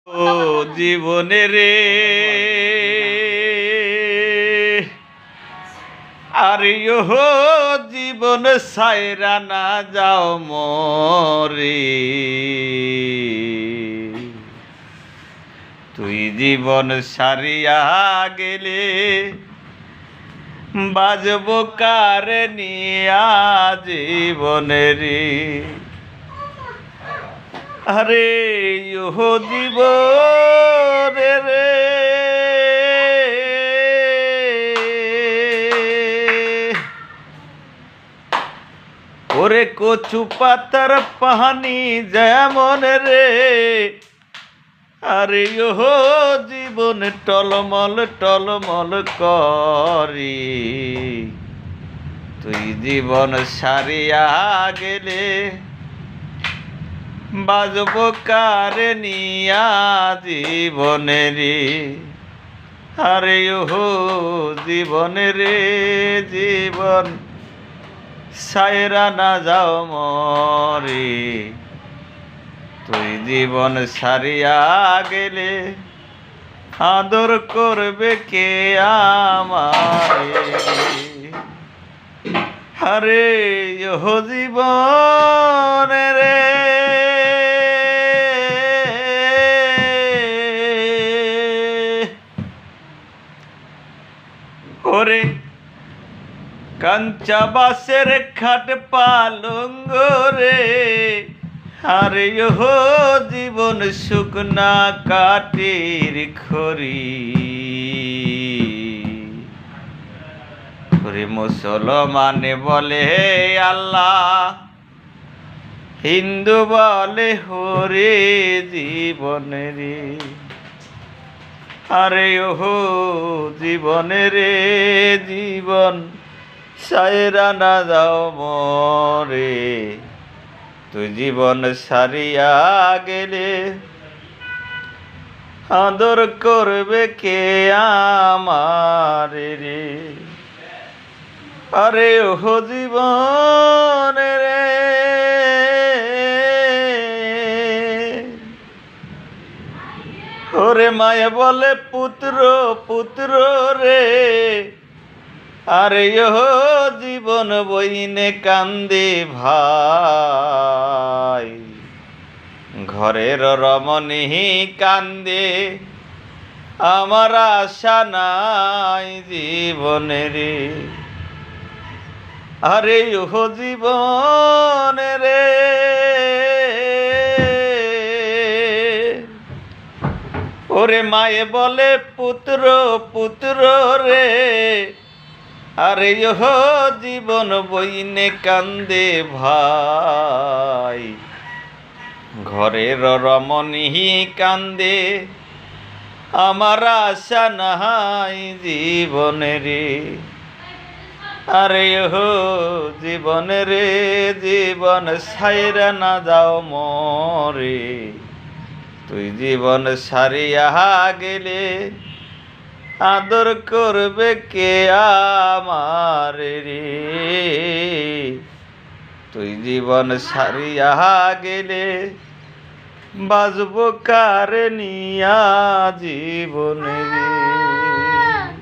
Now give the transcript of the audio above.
ও জীবনে রে আর ইহো জীবন সাইরা না যাও মরে। তুই জীবন সারিয়া গেলে বাজব কার নিয়া জীবনে রে। আরে ইহো জীবন রে ওরে কচু পাতার পানি যেমন রে। আরে ইহো জীবন টলমল টলমল করি। তুই জীবন সারিয়া গেলে বাজব কার নিয়া জীবনেরে। আরে ওহো জীবনেরে জীবন সাইরা না যাও মরে। তুই জীবন সারিয়া গেলে আদর করবে কে আমারে। আরে ওহো জীবনেরে ওরে কাঞ্চা বাসের খাট পালঙ্গ রে। আরে ওহো জীবন শুকনা কাটির খড়ি। ওরে মুসলমানে বলে আল্লাহ, হিন্দু বলে হরে জীবনে রে। আরে ওহো জীবনে রে জীবন সাইরা না যাও মরে। তুই জীবন সারিয়া গেলে আদর করবে কে আমারে রে। আরে ওহো জীবন রে ওরে মায়ে বলে পুত্র পুত্র রে। আরে ওহো জীবন বইনে কান্দে ভাই। ঘরের রমণী কান্দে আমার আশা নাই জীবনে রে। আরে ওহো জীবন রে ওরে মায়ে বলে পুত্র পুত্র রে। আরে ওহো জীবন বইনে কান্দে ভাই। ঘরের রমণী কান্দে আমার আশা নাই জীবনে রে। আরে ওহো জীবনে রে জীবন সাইরা না যাও মরে। তুই জীবন সারিয়া গেলে আদর করবে কে আমারে রে। তুই জীবন সারিয়া গেলে বাজব কার নিয়া জীবনে রে।